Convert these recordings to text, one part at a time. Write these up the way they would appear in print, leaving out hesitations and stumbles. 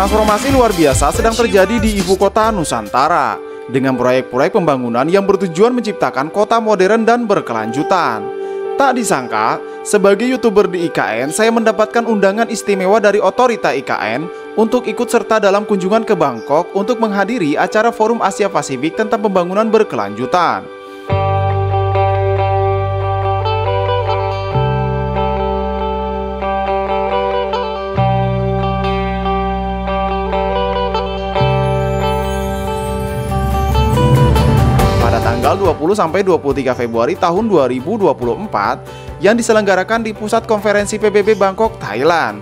Transformasi luar biasa sedang terjadi di ibu kota Nusantara dengan proyek-proyek pembangunan yang bertujuan menciptakan kota modern dan berkelanjutan. Tak disangka, sebagai YouTuber di IKN, saya mendapatkan undangan istimewa dari otorita IKN untuk ikut serta dalam kunjungan ke Bangkok untuk menghadiri acara Forum Asia Pasifik tentang pembangunan berkelanjutan. Tanggal 20-23 Februari tahun 2024 yang diselenggarakan di Pusat Konferensi PBB Bangkok, Thailand.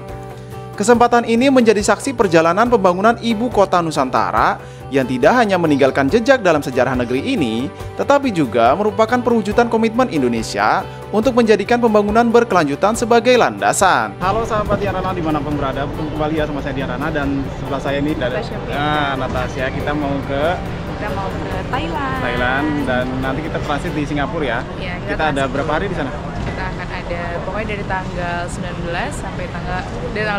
Kesempatan ini menjadi saksi perjalanan pembangunan ibu kota Nusantara yang tidak hanya meninggalkan jejak dalam sejarah negeri ini, tetapi juga merupakan perwujudan komitmen Indonesia untuk menjadikan pembangunan berkelanjutan sebagai landasan. Halo sahabat Dian Rana dimanapun berada, bertemu kembali ya sama saya Dian Rana dan sebelah saya ini dari Natasha. Kita mau ke Thailand dan nanti kita transit di Singapura ya. Iya, kita ada berapa hari di sana? Kita akan ada pokoknya dari tanggal 19 sampai tanggal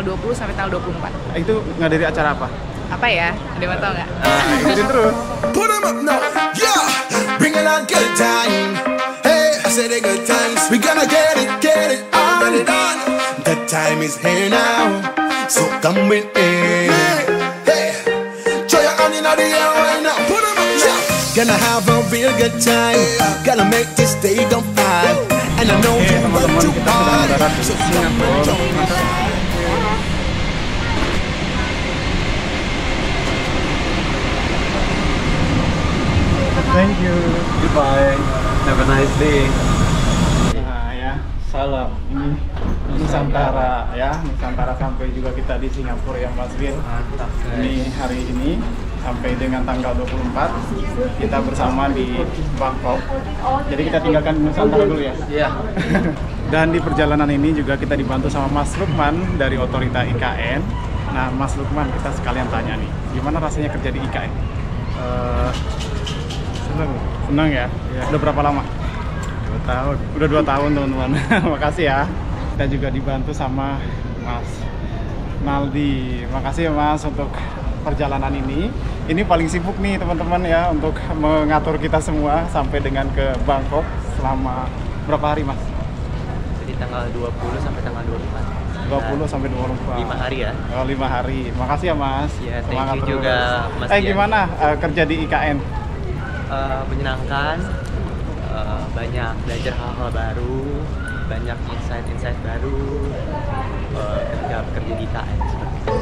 20 sampai tanggal 24. Itu ngadiri acara apa? Apa ya? Ada yang tahu nggak? Ikutin terus. Put 'em up now, yeah. Bring it on good time. Hey, I said a good times. We gonna get it on. Get it on. The time is here now, so come with me. Hey, throw your hand in the air right now. Put 'em up now. Gonna have a real good time. Gonna make this day go fine. And I know you want to party, so come and join me. Thank you. Goodbye. Have a nice day. Nah ya, salam. Ini Nusantara ya, Nusantara sampai juga kita di Singapura ya Mas Wil. Mantap. Ini hari ini sampai dengan tanggal 24 kita bersama di Bangkok. Jadi kita tinggalkan Nusantara dulu ya. Iya. Dan di perjalanan ini juga kita dibantu sama Mas Lukman dari otorita IKN. Nah Mas Lukman, kita sekalian tanya nih, gimana rasanya kerja di IKN? Senang ya? Udah berapa lama? 2 tahun. Udah 2 tahun teman-teman. Makasih ya. Kita juga dibantu sama Mas Naldi. Makasih ya Mas untuk perjalanan ini. Ini paling sibuk nih teman-teman ya untuk mengatur kita semua sampai dengan ke Bangkok selama berapa hari Mas? Jadi tanggal 20 sampai tanggal 24. 20 sampai 24. 5 hari ya. Oh, 5 hari. Makasih ya Mas. Ya, Semangat thank you terus. juga Mas Dian. Gimana kerja di IKN? Menyenangkan, banyak belajar hal-hal baru, banyak insight-insight baru ketika bekerja di IKN seperti itu.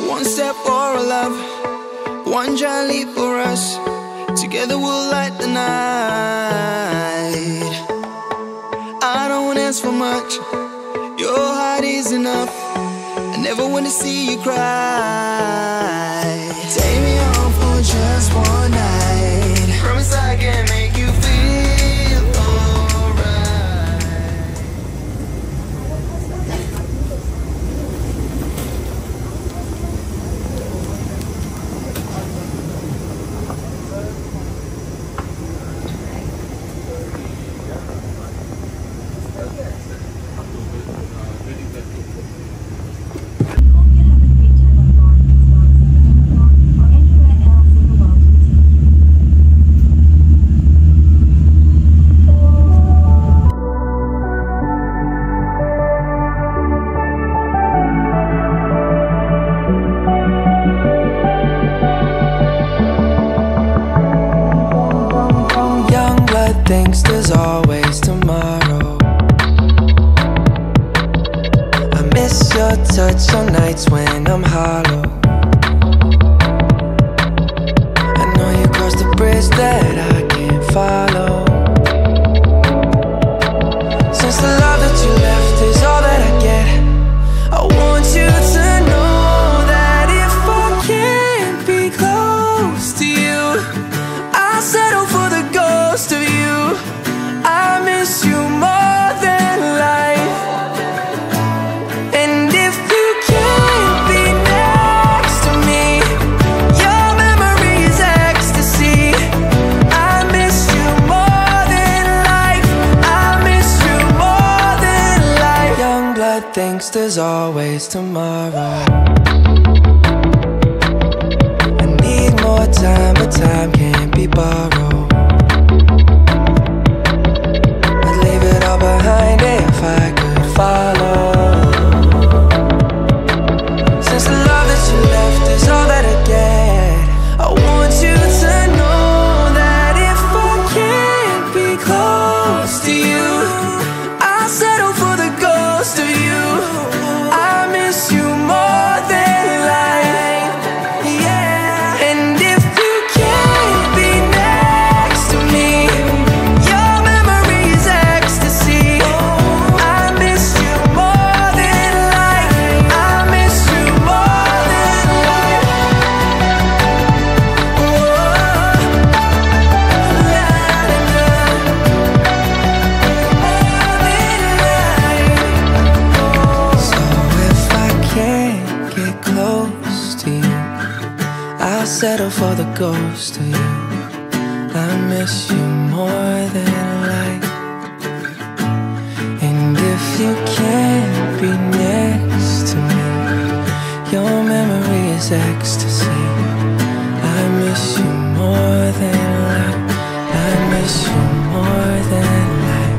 One step for love, one giant leap for us. Together we'll light the night. I don't wanna ask for much, your heart is enough. I never wanna see you cry. Take me home for just one night. Promise I can make you feel alright. Thinks there's always tomorrow. I miss your touch on nights when I'm hollow. I know you crossed the bridge that I can't follow. Since the love that you left is all that I get, I want you to know that if I can't be close to you, I'll settle for the ghost of you. I miss you more than life. And thinks there's always tomorrow. I need more time, but time can't be borrowed. I'd leave it all behind if I could follow. Since the love that you left is all that I get, I want you to know that if I can't be close to you, I'll settle for the ghost of you. I miss you more than life, yeah. And if you can't be next to me, your memory is ecstasy. I miss you more than life. I miss you more than life. So if I can't get close to you, I'll settle for the ghost of you. I miss you more than life. And if you can't be next to me, your memory is ecstasy. I miss you more than life. I miss you more than life.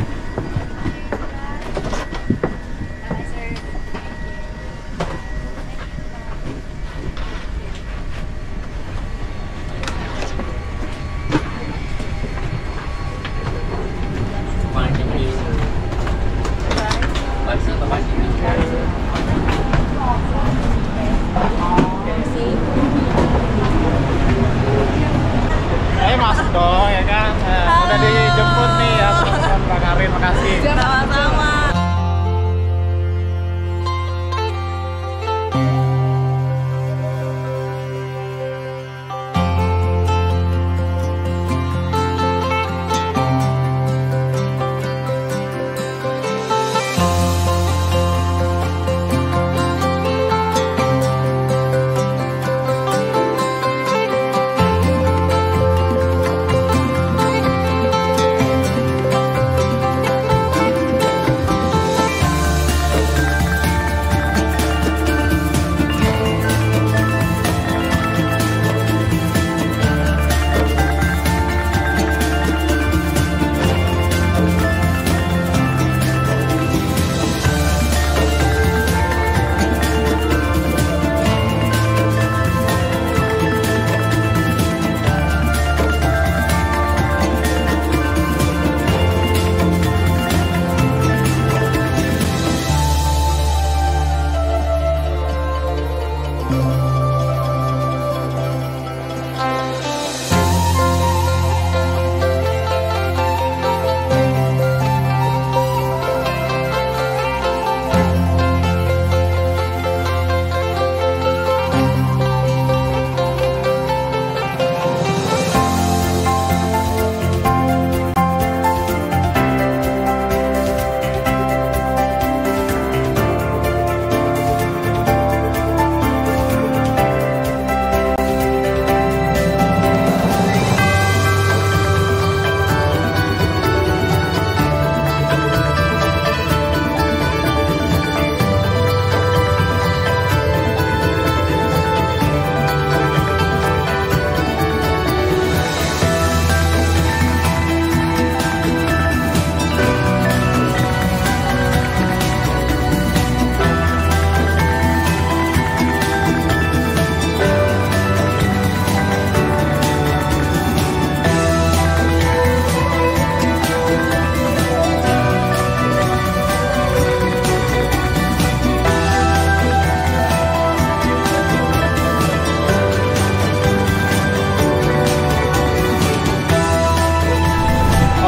Masuk dong ya kan. Udah dijemput nih ya teman-teman Mbak Karin, makasih. Sama-sama.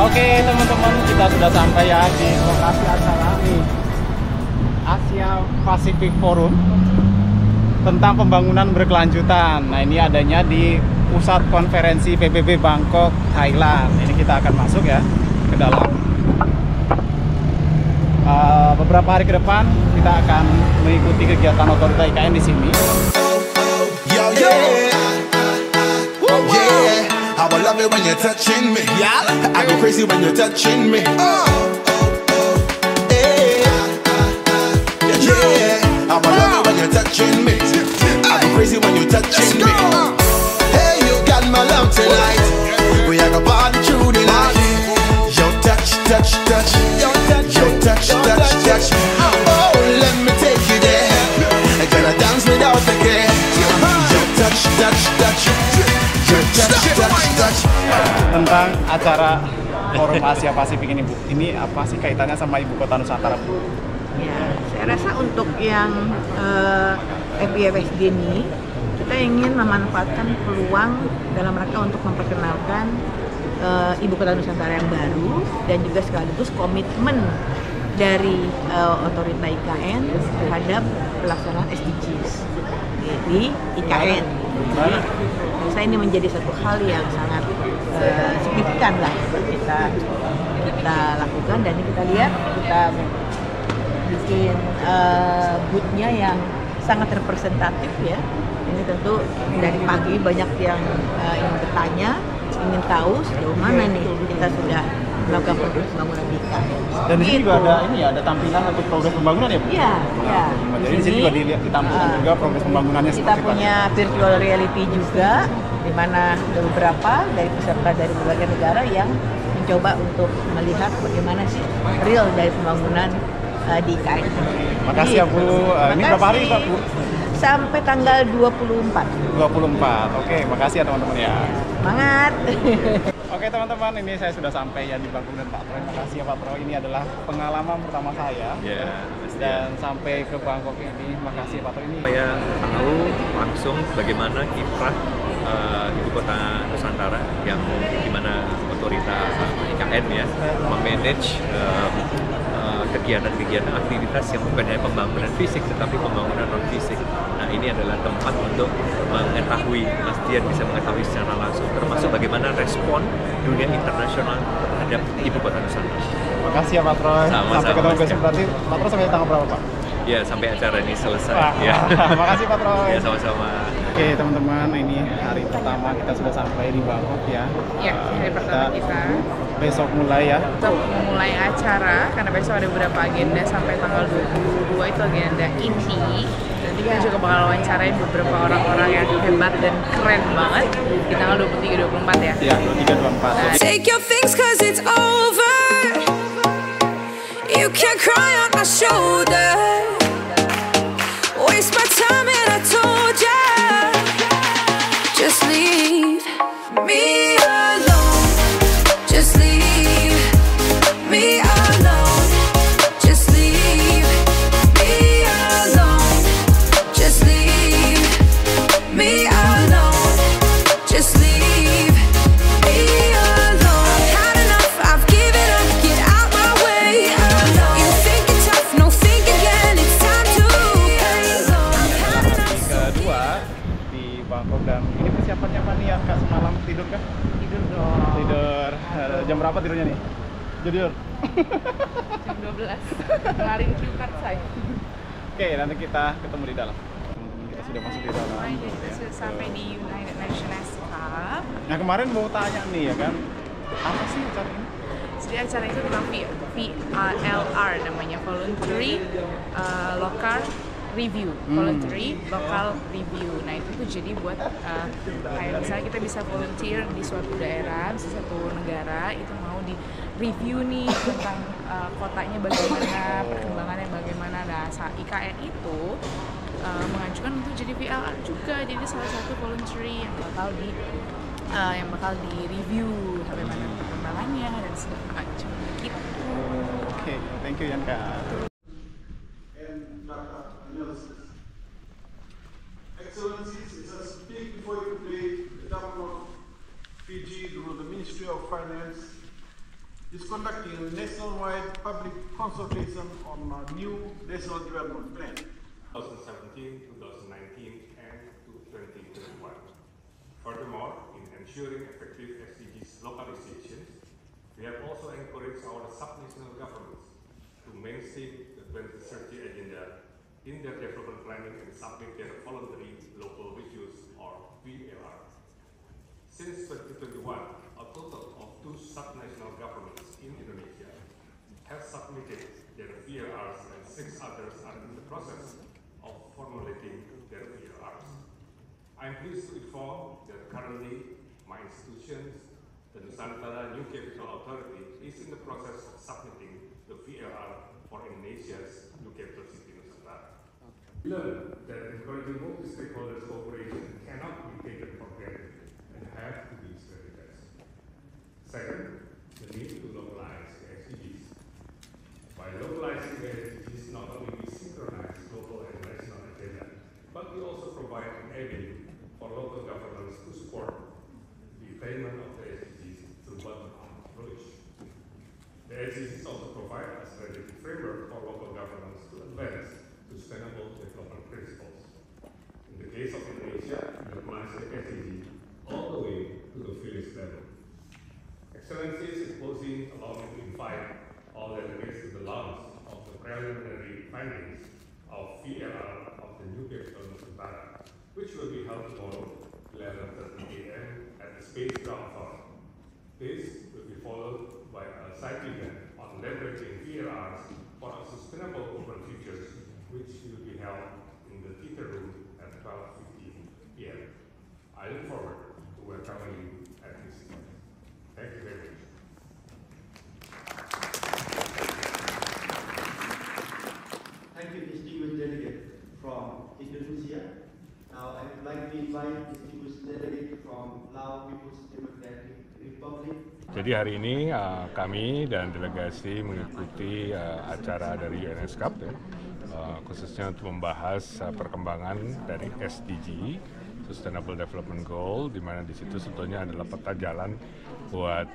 Oke teman-teman, kita sudah sampai ya di lokasi acara nih, Asia Pacific Forum tentang pembangunan berkelanjutan. Nah ini adanya di pusat konferensi PBB Bangkok, Thailand. Ini kita akan masuk ya ke dalam. Beberapa hari ke depan kita akan mengikuti kegiatan otorita IKN di sini. I will love it when you're touching me. I go crazy when you're touching me. You're I'm a love it when you're touching me. I go crazy when you're touching me. Hey, you got my love tonight. We are gonna party through the night. Your touch, touch, touch. Your touch, touch, touch. Oh, let me take you there. I'm gonna dance without the care. Your touch, touch, touch. Your touch, touch, touch. Tentang acara Forum Asia Pasifik ini, Bu. Ini apa sih kaitannya sama Ibu Kota Nusantara, Bu? Ya, saya rasa untuk yang FIFSD ini, kita ingin memanfaatkan peluang dalam rangka untuk memperkenalkan Ibu Kota Nusantara yang baru dan juga sekaligus komitmen dari otorita IKN terhadap pelaksanaan SDGs di IKN. Jadi, saya ini menjadi satu hal yang sangat signifikan lah kita lakukan, dan ini kita lihat kita bikin booth-nya yang sangat representatif ya. Ini tentu dari pagi banyak yang ingin bertanya, ingin tahu sejauh mana nih kita sudah melakukan progres pembangunan di IKN. Dan di sini juga ada ini ya, ada tampilan untuk progres pembangunan ya, Bu? Iya, iya. Jadi di sini juga ditampilkan juga progres pembangunannya. Kita punya virtual reality juga, di mana ada beberapa dari peserta dari berbagai negara yang mencoba untuk melihat bagaimana sih real dari pembangunan di IKN. Makasih ya, Bu. Ini berapa hari, Pak, Bu? Sampai tanggal 24. 24. Oke, makasih ya teman-teman ya. Semangat. Oke teman-teman, ini saya sudah sampai ya di Bangkok dan Pak Troy. Makasih ya Pak Troy, ini adalah pengalaman pertama saya. Dan sampai ke Bangkok ini, makasih Pak Troy ini. Saya tahu langsung bagaimana kiprah Ibu Kota Nusantara yang dimana otoritas IKN ya memanage kegiatan-kegiatan aktivitas yang bukan hanya pembangunan fisik tetapi pembangunan non fisik. Nah, ini adalah tempat untuk mengetahui, Mas Dian bisa mengetahui secara langsung termasuk bagaimana respon dunia internasional terhadap Ibu Kota Nusantara. Makasih ya Pak Troy. Sampai ketemu besok, berarti Pak Troy sampai tanggal berapa, Pak? Ya, sampai acara ini selesai. Ya. Makasih Pak Troy. Ya, sama-sama. Oke teman-teman, ini hari pertama kita sudah sampai di Bangkok ya. Ya, hari pertama kita. Besok mulai ya. Untuk memulai acara, karena besok ada beberapa agenda sampai tanggal 22 itu agenda inti. Nanti kita juga bakal wawancarain beberapa orang-orang yang hebat dan keren banget di tanggal 23-24 ya. Iya, 23-24. Take your things cause it's over. You can cry on my shoulder. Waste my time and I told ya, just leave me alone. Just leave me alone. Just leave me alone. Just leave me alone. Just leave me alone. I've had enough, I've given up, get out my way. You think it's tough, no think again, it's time to pay. I've had enough. Kedua di Bangkok, dan ini persiapannya apa nih ya Kak, semalam tidur kah? Tidur dong. Tidur. Jam berapa tidurnya nih? Tidur. Jam 12. Kemarin cue card saya. Oke, nanti kita ketemu di dalam. Teman-teman, kita sudah masuk di dalam. Kita sudah sampai di United Nations Cup. Nah, kemarin mau tanya nih ya kan, apa sih acara ini? Jadi acara itu tentang VLR namanya, Voluntary Local Review, Voluntary Local Review. Nah itu tuh jadi buat kayak misalnya kita bisa volunteer di suatu daerah, di suatu negara, itu mau di review nih tentang kotanya bagaimana, perkembangannya bagaimana. Nah IKN itu mengajukan untuk jadi VLR juga, jadi salah satu voluntary yang bakal di review bagaimana perkembangannya dan segala macam gitu. Oke, thank you Yanka. Excellencies, as I speak before you today, the government of Fiji, through the Ministry of Finance, is conducting a nationwide public consultation on a new national development plan. 2017, 2019, and to 2021. Furthermore, in ensuring effective SDGs localization, we have also encouraged our subnational governments to mainstream the 2030 agenda in their development planning and submit their voluntary local reviews or VLR. Since 2021, a total of 2 subnational governments in Indonesia have submitted their VLRs and 6 others are in the process of I'm pleased to inform that currently my institution, the Nusantara New Capital Authority, is in the process of submitting the VLR for Indonesia's new capital city Nusantara. We learned that encouraging multi-stakeholder cooperation cannot be taken for granted and have to be strategized. Second, the need to localize the SDGs. By localizing the SDGs, not only we synchronize global and national agenda, but we also provide an avenue for local governments to support the attainment of the SDGs through bottom-up approach. The SDGs also provide a strategic framework for local governments to advance sustainable development principles. In the case of Indonesia, we localize the SDG all the way to the village level. Excellencies, in closing, allow me to invite all delegates to the launch of the preliminary findings of VLR of the new capital Nusantara, which will be held tomorrow, 11:30 a.m. at the Space Ground Floor. This will be followed by a side event on leveraging VLRs for a sustainable urban future, which will be held in the theater room at 12:15 p.m. I look forward to welcoming you at this event. Thank you very much. Thank you, distinguished delegate from Indonesia. Now, I would like to invite distinguished delegate from Laos People's Democratic Republic. Jadi hari ini kami dan delegasi mengikuti acara dari UNESCAP ya, khususnya untuk membahas perkembangan dari SDG, Sustainable Development Goal, di mana di situ sebetulnya adalah peta jalan buat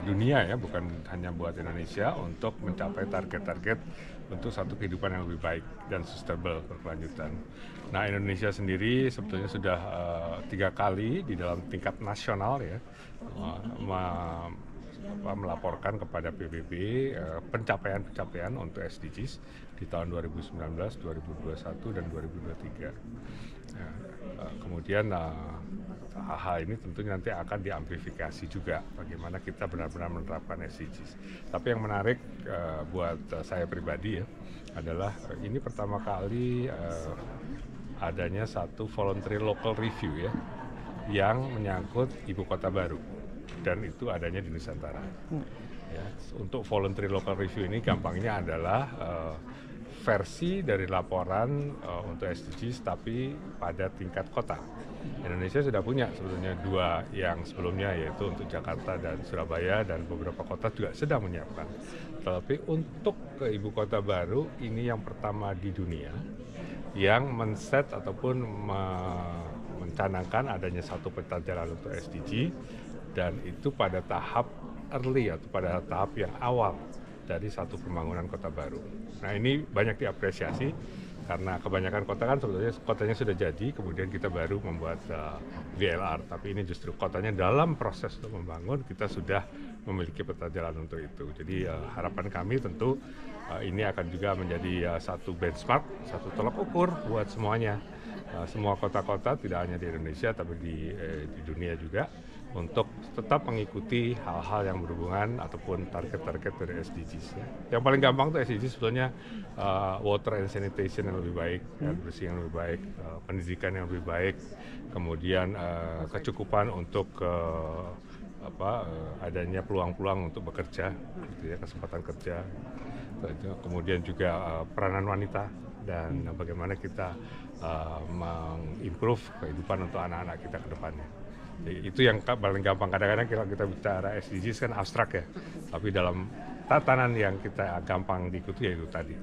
dunia ya, bukan hanya buat Indonesia untuk mencapai target-target untuk satu kehidupan yang lebih baik dan sustainable berkelanjutan. Nah, Indonesia sendiri sebetulnya sudah 3 kali di dalam tingkat nasional ya melaporkan kepada PBB pencapaian-pencapaian untuk SDGs di tahun 2019, 2021, dan 2023. Ya, kemudian hal-hal ini tentunya nanti akan diamplifikasi juga bagaimana kita benar-benar menerapkan SDGs. Tapi yang menarik buat saya pribadi ya adalah ini pertama kali adanya satu voluntary local review ya yang menyangkut ibu kota baru, dan itu adanya di Nusantara. Ya, untuk voluntary local review ini gampangnya adalah versi dari laporan untuk SDGs tapi pada tingkat kota. Indonesia sudah punya sebetulnya 2 yang sebelumnya, yaitu untuk Jakarta dan Surabaya, dan beberapa kota juga sedang menyiapkan. Tetapi untuk ke ibu kota baru ini yang pertama di dunia yang men-set ataupun mencanangkan adanya satu peta jalan untuk SDG, dan itu pada tahap early atau pada tahap yang awal dari satu pembangunan kota baru. Nah, ini banyak diapresiasi karena kebanyakan kota kan sebetulnya kotanya sudah jadi, kemudian kita baru membuat VLR, tapi ini justru kotanya dalam proses untuk membangun kita sudah memiliki peta jalan untuk itu. Jadi harapan kami tentu ini akan juga menjadi satu benchmark, satu tolak ukur buat semuanya, semua kota-kota tidak hanya di Indonesia tapi di dunia juga, untuk tetap mengikuti hal-hal yang berhubungan ataupun target-target dari SDGs. Ya. Yang paling gampang tuh SDGs sebetulnya water and sanitation yang lebih baik, air bersih yang lebih baik, pendidikan yang lebih baik, kemudian kecukupan untuk adanya peluang-peluang untuk bekerja, gitu ya, kesempatan kerja, kemudian juga peranan wanita, dan bagaimana kita mengimprove kehidupan untuk anak-anak kita ke depannya. Jadi, itu yang paling gampang. Kadang-kadang kalau kita bicara SDGs kan abstrak ya, tapi dalam tatanan yang kita gampang diikuti yaitu tadi.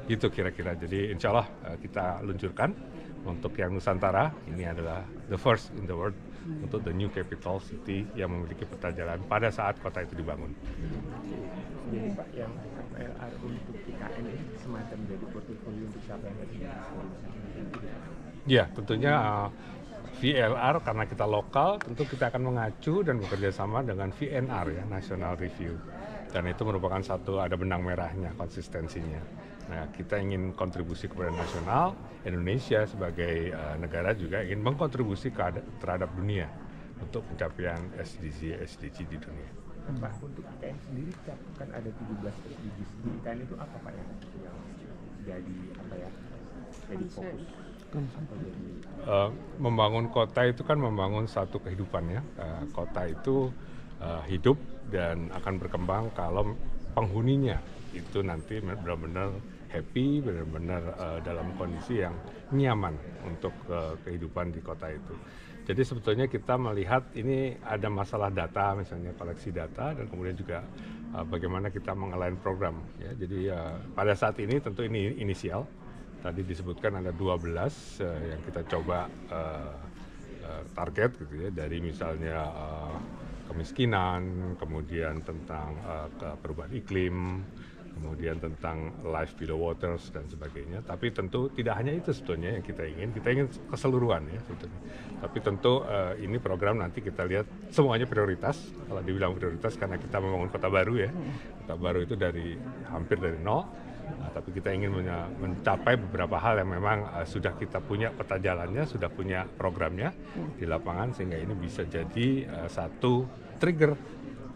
Itu kira-kira. Jadi insya Allah kita luncurkan untuk yang Nusantara, ini adalah the first in the world untuk the new capital city yang memiliki peta jalan pada saat kota itu dibangun. Jadi Pak, yang VLR untuk IKN ini semacam jadi portofolio untuk siapa yang ada. Ya, tentunya VLR karena kita lokal, tentu kita akan mengacu dan bekerja sama dengan VNR ya, National Review. Dan itu merupakan satu, ada benang merahnya, konsistensinya. Nah, kita ingin kontribusi kepada nasional, Indonesia sebagai negara juga ingin mengkontribusi terhadap dunia untuk pencapaian SDG di dunia. Pak, untuk IKN sendiri kan ada 17 SDGs. Di IKN itu apa Pak yang jadi jadi fokus? Membangun kota itu kan membangun satu kehidupan ya. Kota itu hidup dan akan berkembang kalau penghuninya itu nanti benar-benar happy, benar-benar dalam kondisi yang nyaman untuk kehidupan di kota itu. Jadi sebetulnya kita melihat ini ada masalah data, misalnya koleksi data, dan kemudian juga bagaimana kita mengalign program. Ya. Jadi pada saat ini tentu ini inisial. Tadi disebutkan ada 12 yang kita coba target gitu ya, dari misalnya kemiskinan, kemudian tentang perubahan iklim, kemudian tentang life below waters dan sebagainya. Tapi tentu tidak hanya itu sebetulnya yang kita ingin keseluruhan ya sebetulnya. Tapi tentu ini program nanti kita lihat semuanya prioritas. Kalau dibilang prioritas karena kita membangun kota baru ya. Kota baru itu hampir dari nol. Nah, tapi kita ingin mencapai beberapa hal yang memang sudah kita punya peta jalannya, sudah punya programnya di lapangan, sehingga ini bisa jadi satu trigger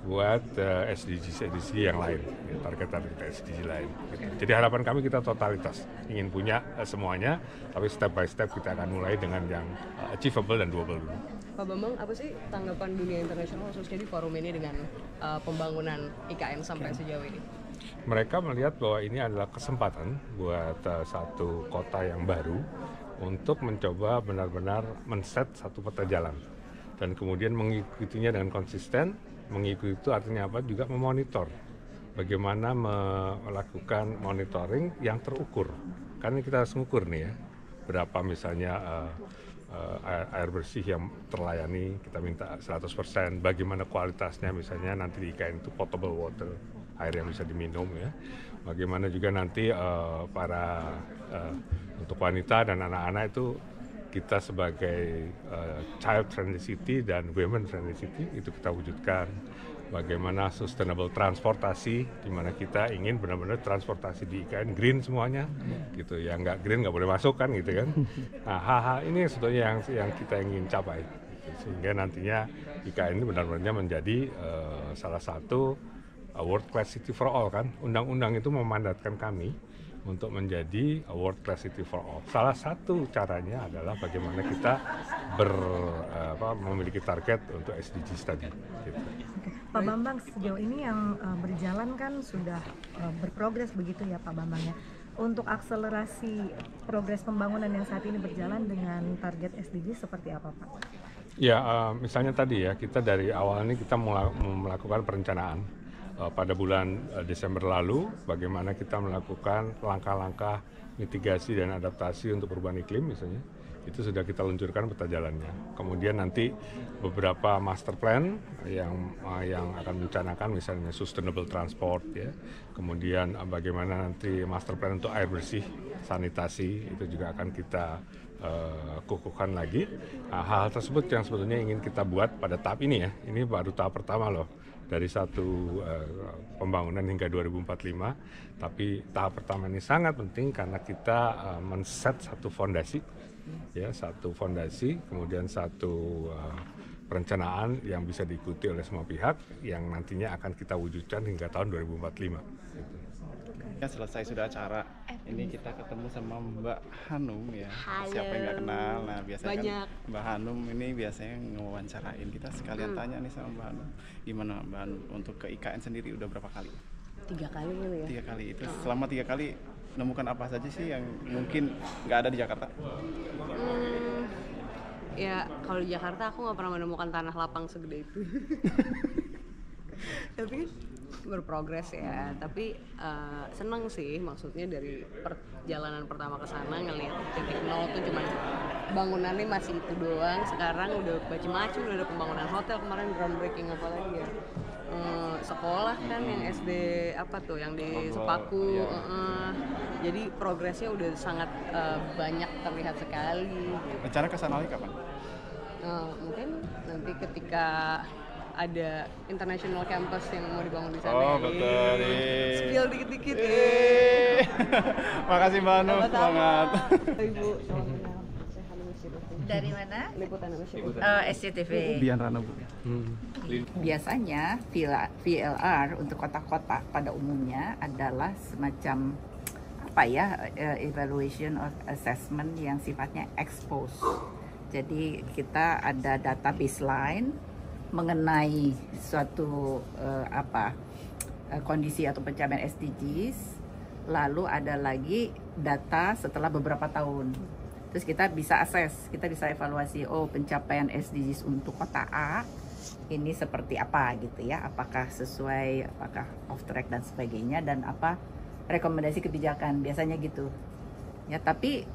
buat SDG yang lain, target-target SDG lain. Jadi harapan kami kita totalitas, ingin punya semuanya, tapi step by step kita akan mulai dengan yang achievable dan doable dulu. Pak Bambang, apa sih tanggapan dunia internasional khususnya di forum ini dengan pembangunan IKN sampai sejauh ini? Mereka melihat bahwa ini adalah kesempatan buat satu kota yang baru untuk mencoba benar-benar men-set satu peta jalan dan kemudian mengikutinya dengan konsisten. Mengikuti itu artinya apa? Juga memonitor bagaimana melakukan monitoring yang terukur. Karena kita harus mengukur nih ya, berapa misalnya air bersih yang terlayani, kita minta 100%, bagaimana kualitasnya misalnya nanti di IKN itu potable water, air yang bisa diminum ya. Bagaimana juga nanti untuk wanita dan anak-anak itu kita sebagai child friendly city dan women friendly city itu kita wujudkan. Bagaimana sustainable transportasi, di mana kita ingin benar-benar transportasi di IKN green semuanya, gitu. Yang nggak green nggak boleh masuk kan, gitu kan. Nah, hal-hal ini sebetulnya yang kita ingin capai, gitu. Sehingga nantinya IKN ini benar-benar menjadi salah satu world class city for all kan. Undang-undang itu memandatkan kami untuk menjadi world class city for all. Salah satu caranya adalah bagaimana kita memiliki target untuk SDGs tadi. Gitu. Pak Bambang, sejauh ini yang berjalan kan sudah berprogres begitu ya Pak Bambang ya. Untuk akselerasi progres pembangunan yang saat ini berjalan dengan target SDG seperti apa Pak? Ya, misalnya tadi ya, kita dari awal ini kita melakukan perencanaan. Pada bulan Desember lalu, bagaimana kita melakukan langkah-langkah mitigasi dan adaptasi untuk perubahan iklim misalnya, itu sudah kita luncurkan peta jalannya. Kemudian nanti beberapa master plan yang akan mencanangkan misalnya sustainable transport ya, kemudian bagaimana nanti master plan untuk air bersih, sanitasi, itu juga akan kita kukuhkan lagi. Nah, hal tersebut yang sebetulnya ingin kita buat pada tahap ini ya, ini baru tahap pertama loh. Dari satu pembangunan hingga 2045, tapi tahap pertama ini sangat penting karena kita men-set satu fondasi, ya satu fondasi, kemudian satu perencanaan yang bisa diikuti oleh semua pihak yang nantinya akan kita wujudkan hingga tahun 2045. Gitu. Ya, selesai sudah acara, ini kita ketemu sama Mbak Hanum ya. Halo. Siapa yang nggak kenal? Nah, biasanya banyak. Kan Mbak Hanum ini biasanya ngewawancarain kita, sekalian tanya nih sama Mbak Hanum, gimana Mbak Hanum untuk ke IKN sendiri udah berapa kali? 3 kali dulu ya. 3 kali. Itu selama 3 kali menemukan apa saja sih yang mungkin nggak ada di Jakarta? Ya kalau di Jakarta aku nggak pernah menemukan tanah lapang segede itu. Tapi berprogres ya, tapi seneng sih, maksudnya dari perjalanan pertama ke sana ngelihat titik nol tuh cuman bangunannya masih itu doang, sekarang udah macam-macam, udah ada pembangunan hotel kemarin groundbreaking apa lagi ya, sekolah kan yang SD apa tuh yang di Sepaku, jadi progresnya udah sangat banyak terlihat sekali. Rencana ke sana lagi kapan? Mungkin nanti ketika ada international campus yang mau dibangun di sana. Oh, betul. Spill dikit-dikit. Makasih Mbak Hanum, semangat. Ibu. Dari mana? Liputan SCTV. Bian Rana, Bu. Biasanya VLR untuk kota-kota pada umumnya adalah semacam evaluation or assessment yang sifatnya expose. Jadi kita ada data baseline mengenai suatu kondisi atau pencapaian SDGs, lalu ada lagi data setelah beberapa tahun. Terus kita bisa assess, kita bisa evaluasi, pencapaian SDGs untuk kota A ini seperti apa gitu ya, apakah sesuai, apakah off track dan sebagainya, dan apa rekomendasi kebijakan, biasanya gitu. Ya, tapi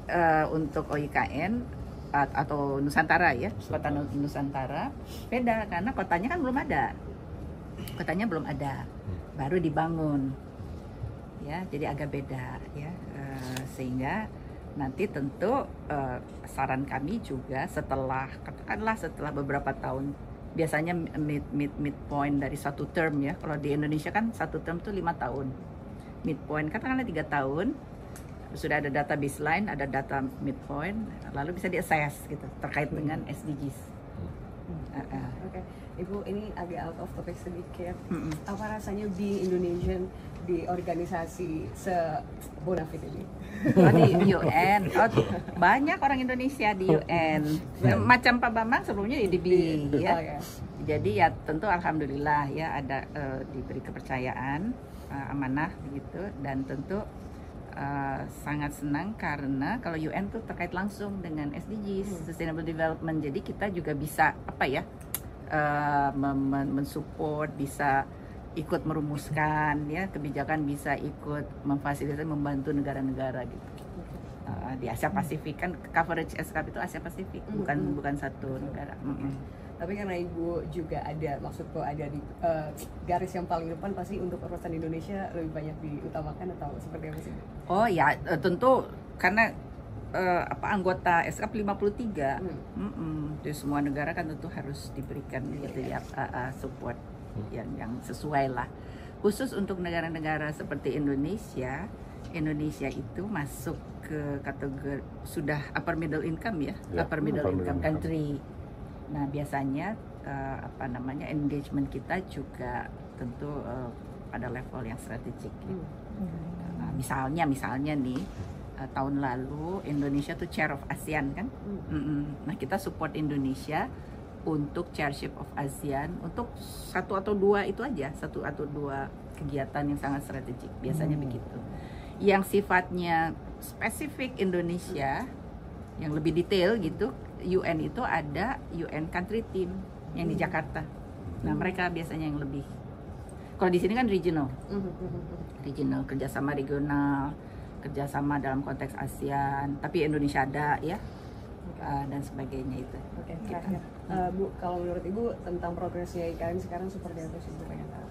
untuk OIKN atau Nusantara ya, kota Nusantara beda karena kotanya kan belum ada. Kotanya belum ada, baru dibangun. Ya, jadi agak beda ya. Sehingga nanti tentu saran kami juga katakanlah setelah beberapa tahun, biasanya midpoint dari satu term ya. Kalau di Indonesia kan satu term itu 5 tahun. Midpoint katakanlah 3 tahun. Sudah ada data baseline, ada data midpoint, lalu bisa di-assess gitu terkait dengan SDGs. Oke, Ibu, ini agak out of topic sedikit. Apa rasanya di Indonesian di organisasi se-bonafit ini? Di UN, banyak orang Indonesia di UN. Macam Pak Bambang sebelumnya di DB ya. Jadi ya tentu alhamdulillah ya ada diberi kepercayaan, amanah begitu, dan tentu sangat senang karena kalau UN tuh terkait langsung dengan SDGs, Sustainable Development. Jadi kita juga bisa mensupport, bisa ikut merumuskan ya kebijakan, bisa ikut memfasilitasi, membantu negara-negara gitu. Di Asia Pasifik kan coverage SKP itu Asia Pasifik, bukan satu negara. Tapi karena Ibu juga ada, maksudku ada di garis yang paling depan, pasti untuk urusan Indonesia lebih banyak diutamakan atau seperti apa sih? Oh ya, tentu karena anggota SKP 53 di semua negara kan tentu harus diberikan gitu ya support yang sesuai lah. Khusus untuk negara-negara seperti Indonesia itu masuk ke kategori sudah upper middle income ya, upper middle income country. Nah, biasanya engagement kita juga tentu pada level yang strategik. Misalnya nih tahun lalu Indonesia tuh chair of ASEAN kan. Nah, kita support Indonesia untuk chairship of ASEAN untuk 1 atau 2 itu aja, 1 atau 2 kegiatan yang sangat strategik. Biasanya begitu. Yang sifatnya spesifik Indonesia yang lebih detail gitu, UN itu ada UN country team yang di Jakarta. Nah, mereka biasanya yang lebih. Kalau di sini kan regional, kerjasama regional, kerjasama dalam konteks ASEAN. Tapi Indonesia ada ya, dan sebagainya itu. Oke, terakhir, Bu, kalau menurut Ibu tentang progresnya IKN sekarang seperti apa sih, Bu, pengen tahu?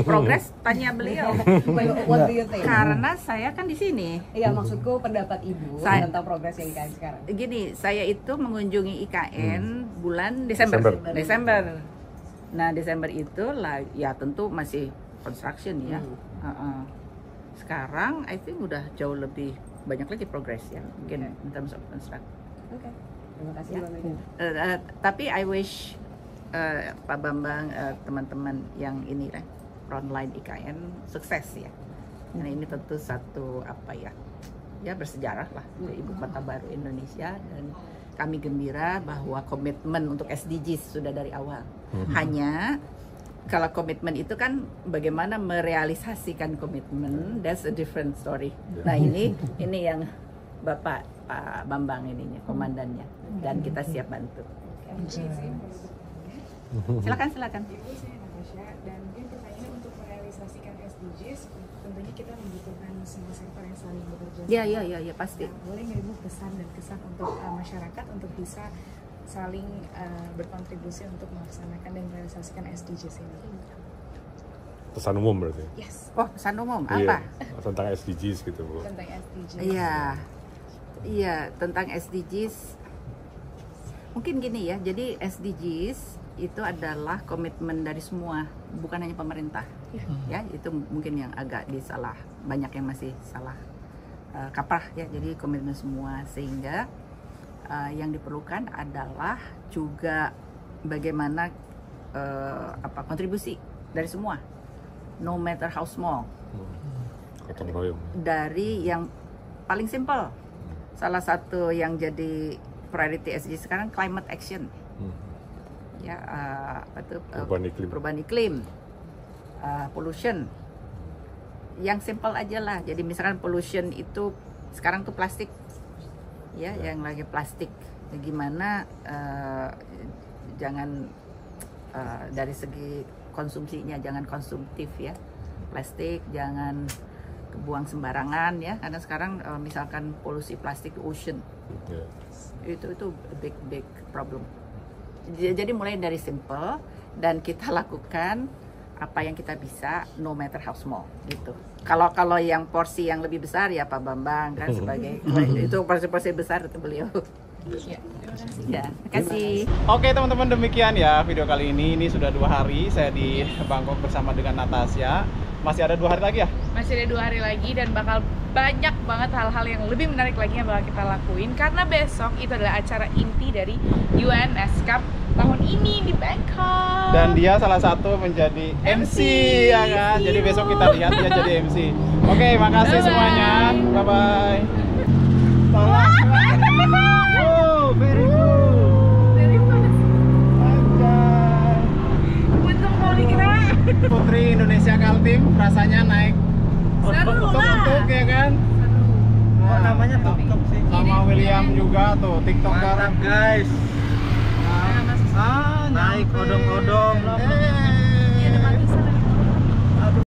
Progres tanya beliau. What do you think? Karena saya kan di sini. Iya, maksudku pendapat Ibu tentang progresnya IKN sekarang. Gini, saya itu mengunjungi IKN bulan Desember. Nah, Desember itu lah ya tentu masih construction ya. Sekarang I think udah jauh lebih banyak lagi progres ya, mungkin in terms of construction. Terima kasih ya. Tapi I wish Pak Bambang, teman-teman yang ini frontline IKN sukses ya. Nah, ini tentu satu bersejarah lah untuk ibu kota baru Indonesia, dan kami gembira bahwa komitmen untuk SDGs sudah dari awal. Hanya kalau komitmen itu kan bagaimana merealisasikan komitmen, that's a different story. Nah, ini yang Bapak Pak Bambang ininya, komandannya, dan kita siap bantu. Silakan. Ibu, saya Natasha, dan mungkin pertanyaannya untuk merealisasikan SDGs tentunya kita membutuhkan semua sektor yang saling bekerja. Ya, pasti. Nah, boleh nggak Ibu pesan dan kesan untuk masyarakat untuk bisa saling berkontribusi untuk melaksanakan dan merealisasikan SDGs ini? Pesan umum berarti? Yes. Pesan umum apa? Tentang SDGs gitu, Bu. Tentang SDGs. Iya, tentang SDGs. Mungkin gini ya, jadi SDGs itu adalah komitmen dari semua, bukan hanya pemerintah. Ya, itu mungkin yang agak banyak yang masih salah kaprah ya. Jadi komitmen semua, sehingga yang diperlukan adalah juga bagaimana kontribusi dari semua, no matter how small. Dari yang paling simple. Salah satu yang jadi priority SDG sekarang climate action. Ya, perubahan iklim, pollution. Yang simple aja lah. Jadi misalkan pollution itu sekarang tuh plastik, ya, yang lagi plastik. Gimana jangan dari segi konsumsinya jangan konsumtif ya, plastik jangan buang sembarangan ya, karena sekarang misalkan polusi plastik ocean, itu big problem. Jadi mulai dari simple dan kita lakukan apa yang kita bisa, no matter how small gitu. Kalau yang porsi yang lebih besar ya Pak Bambang kan sebagai itu porsi besar itu beliau. Ya, terima kasih. Oke teman-teman, demikian ya video kali ini. Ini sudah 2 hari saya di Bangkok bersama dengan Natasha. Masih ada 2 hari lagi ya? Masih ada 2 hari lagi dan bakal banyak banget hal-hal yang lebih menarik lagi yang bakal kita lakuin. Karena besok itu adalah acara inti dari UNS Cup tahun ini di Bangkok. Dan dia salah satu menjadi MC ya kan? Jadi besok kita lihat dia jadi MC. Oke, makasih semuanya. Bye-bye. Wow, very good. Very good. Untung mau dikira. Putri Indonesia Kaltim rasanya naik untuk ya kan? Oh, namanya TikTok sih. Sama William juga tuh, TikToker. Mantap guys. Naik odong-odong.